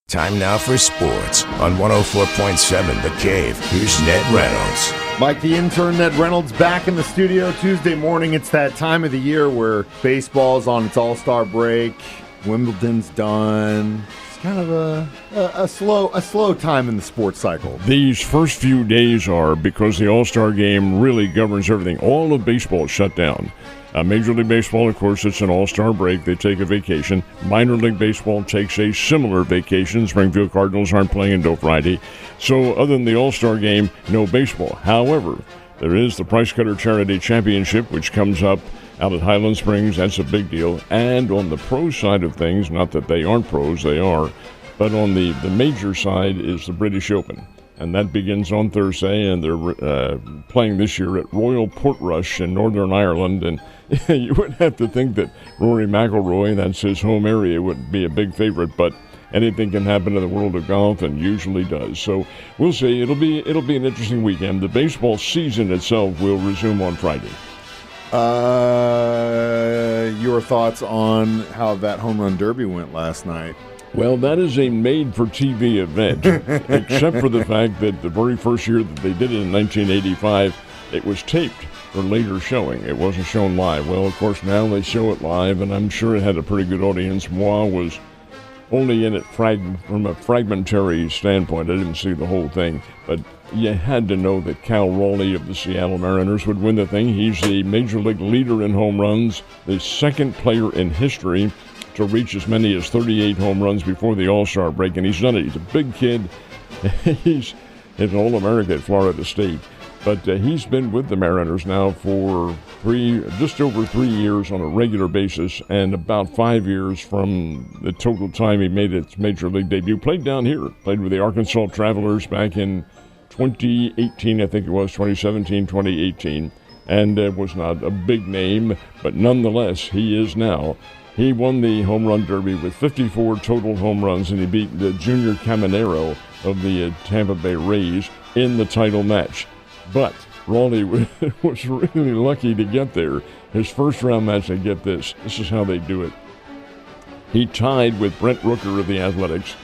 Time now for sports on 104.7 The Cave. Here's Ned Reynolds. Mike, the intern, Ned Reynolds, back in the studio Tuesday morning. It's that time of the year where baseball's on its all-star break. Wimbledon's done. It's kind of a slow time in the sports cycle. These first few days are because the all-star game really governs everything. All of baseball is shut down. Major League Baseball, of course, it's an all-star break. They take a vacation. Minor League Baseball takes a similar vacation. Springfield Cardinals aren't playing until Friday. So other than the all-star game, no baseball. However, there is the Price Cutter Charity Championship, which comes up out at Highland Springs. That's a big deal. And on the pro side of things, not that they aren't pros, they are, but on the major side is the British Open. And that begins on Thursday, and they're playing this year at Royal Portrush in Northern Ireland. And you would have to think that Rory McIlroy, that's his home area, would be a big favorite, but anything can happen in the world of golf, and usually does. So we'll see. It'll be an interesting weekend. The baseball season itself will resume on Friday. Your thoughts on how that home run derby went last night? Well, that is a made-for-TV event, except for the fact that the very first year that they did it in 1985, it was taped for later showing. It wasn't shown live. Well, of course, now they show it live, and I'm sure it had a pretty good audience. Moi was only in it from a fragmentary standpoint. I didn't see the whole thing, but you had to know that Cal Raleigh of the Seattle Mariners would win the thing. He's the major league leader in home runs, the second player in history to reach as many as 38 home runs before the All-Star break, and he's done it. He's a big kid. He's an All-America at Florida State, but he's been with the Mariners now for just over 3 years on a regular basis, and about 5 years from the total time he made its major league debut. Played down here, played with the Arkansas Travelers back in 2018, I think it was, 2017, 2018, and was not a big name, but nonetheless, he is now. He won the home run derby with 54 total home runs, and he beat the Junior Caminero of the Tampa Bay Rays in the title match. But Raleigh was really lucky to get there. His first round match, they get this. This is how they do it. He tied with Brent Rooker of the Athletics,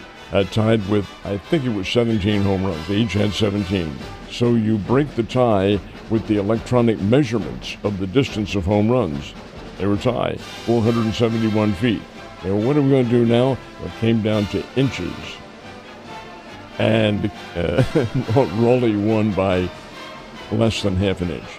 tied with, I think it was 17 home runs. They each had 17. So you break the tie with the electronic measurements of the distance of home runs. They were tied, 471 feet. Now, what are we going to do now? It came down to inches. And Raleigh won by less than half an inch.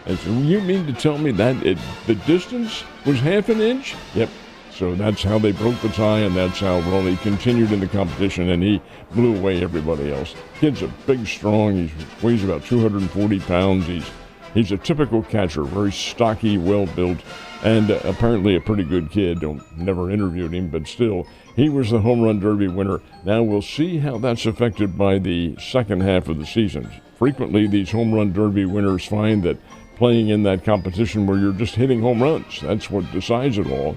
And so you mean to tell me that the distance was half an inch? Yep. So that's how they broke the tie, and that's how Raleigh continued in the competition, and he blew away everybody else. Kid's a big, strong, he weighs about 240 pounds. He's a typical catcher, very stocky, well-built, and apparently a pretty good kid. Never interviewed him, but still, he was the home run derby winner. Now we'll see how that's affected by the second half of the season. Frequently, these home run derby winners find that playing in that competition where you're just hitting home runs, that's what decides it all.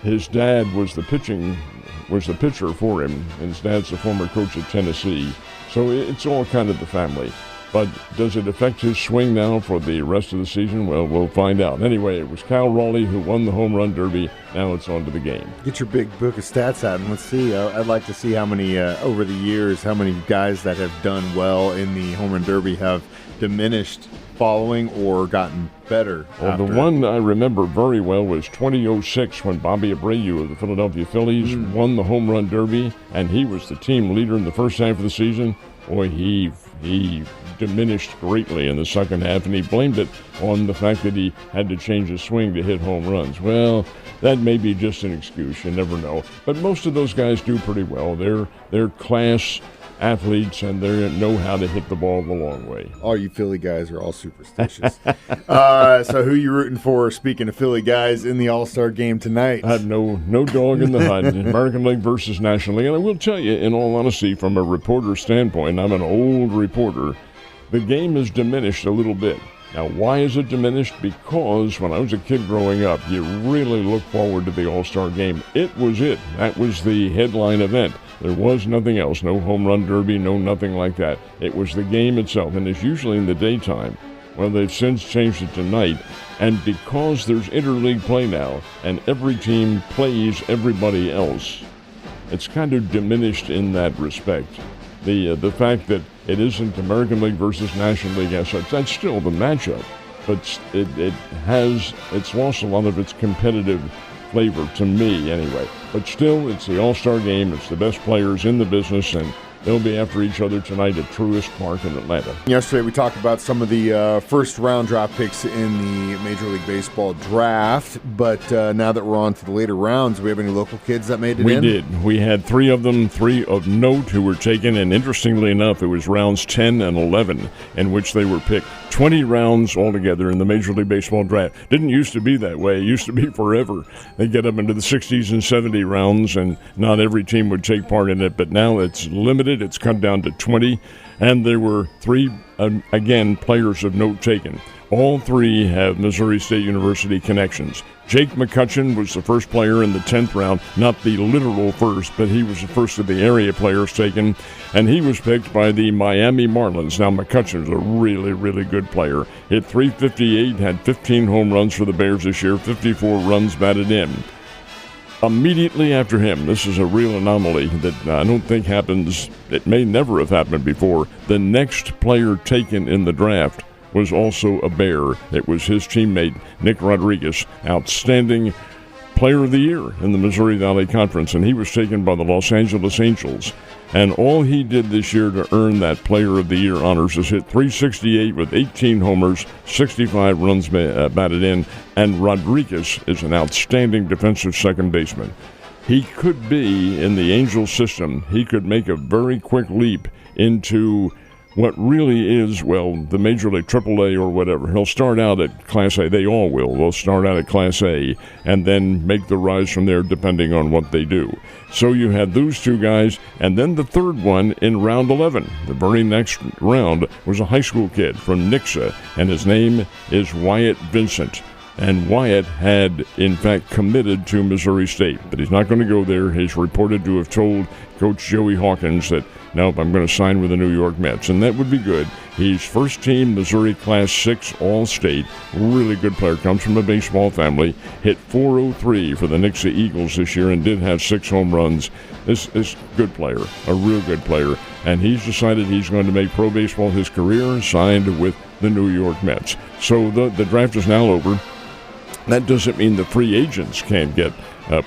His dad was the pitcher for him, and his dad's the former coach at Tennessee. So it's all kind of the family. But does it affect his swing now for the rest of the season? Well, we'll find out. Anyway, it was Cal Raleigh who won the home run derby. Now it's on to the game. Get your big book of stats out, and let's see. I'd like to see how many, over the years, how many guys that have done well in the home run derby have diminished following or gotten better. Well, the one I remember very well was 2006 when Bobby Abreu of the Philadelphia Phillies won the home run derby, and he was the team leader in the first half of the season. Boy, he diminished greatly in the second half, and he blamed it on the fact that he had to change his swing to hit home runs. Well, that may be just an excuse. You never know. But most of those guys do pretty well. They're class athletes, and they know how to hit the ball the long way. All you Philly guys are all superstitious. So who you rooting for, speaking of Philly guys, in the All-Star game tonight? I have no dog in the hunt. American League versus National League. And I will tell you, in all honesty, from a reporter standpoint, I'm an old reporter, the game has diminished a little bit. Now, why is it diminished? Because when I was a kid growing up, you really looked forward to the All-Star game. It was it. That was the headline event. There was nothing else. No home run derby, no nothing like that. It was the game itself, and it's usually in the daytime. Well, they've since changed it to night. And because there's interleague play now, and every team plays everybody else, it's kind of diminished in that respect. The fact that it isn't American League versus National League as such, that's still the matchup, but it's lost a lot of its competitive flavor to me anyway. But still, it's the All-Star game. It's the best players in the business, and they'll be after each other tonight at Truist Park in Atlanta. Yesterday we talked about some of the first-round draft picks in the Major League Baseball draft, but now that we're on to the later rounds, do we have any local kids that made it in? We did. We had three of them, three of note who were taken, and interestingly enough, it was rounds 10 and 11 in which they were picked. 20 rounds altogether in the Major League Baseball draft. Didn't used to be that way. It used to be forever. They get up into the 60s and 70 rounds, and not every team would take part in it, but now it's limited. It's cut down to 20, and there were three, again, players of note taken. All three have Missouri State University connections. Jake McCutcheon was the first player in the 10th round, not the literal first, but he was the first of the area players taken, and he was picked by the Miami Marlins. Now, McCutcheon's a really, really good player. Hit .358, had 15 home runs for the Bears this year, 54 runs batted in. Immediately after him, this is a real anomaly that I don't think happens, it may never have happened before, the next player taken in the draft was also a Bear. It was his teammate, Nick Rodriguez, outstanding player of the year in the Missouri Valley Conference, and he was taken by the Los Angeles Angels. And all he did this year to earn that player of the year honors is hit .368 with 18 homers, 65 runs batted in, and Rodriguez is an outstanding defensive second baseman. He could be, in the Angels system, he could make a very quick leap into what really is, well, the Major League AAA or whatever. He'll start out at Class A. They all will. They'll start out at Class A and then make the rise from there depending on what they do. So you had those two guys, and then the third one in round 11. The very next round was a high school kid from Nixa, and his name is Wyatt Vincent. And Wyatt had, in fact, committed to Missouri State, but he's not going to go there. He's reported to have told Coach Joey Hawkins that, nope, I'm going to sign with the New York Mets, and that would be good. He's first-team Missouri Class 6 All-State, really good player, comes from a baseball family, hit .403 for the Nixa Eagles this year and did have 6 home runs. This is a good player, a real good player, and he's decided he's going to make pro baseball his career, signed with the New York Mets. So the draft is now over. That doesn't mean the free agents can't get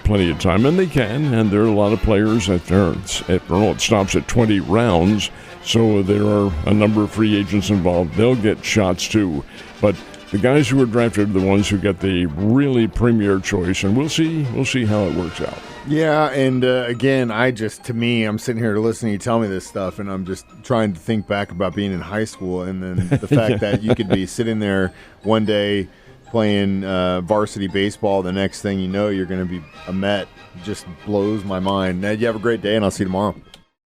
plenty of time, and they can, and there are a lot of players that it stops at 20 rounds, so there are a number of free agents involved. They'll get shots too, but the guys who are drafted are the ones who get the really premier choice, and we'll see how it works out. Yeah, and again, I'm sitting here listening to you tell me this stuff, and I'm just trying to think back about being in high school, and then the fact that you could be sitting there one day playing varsity baseball, the next thing you know, you're going to be a Met, just blows my mind. Ned, you have a great day, and I'll see you tomorrow.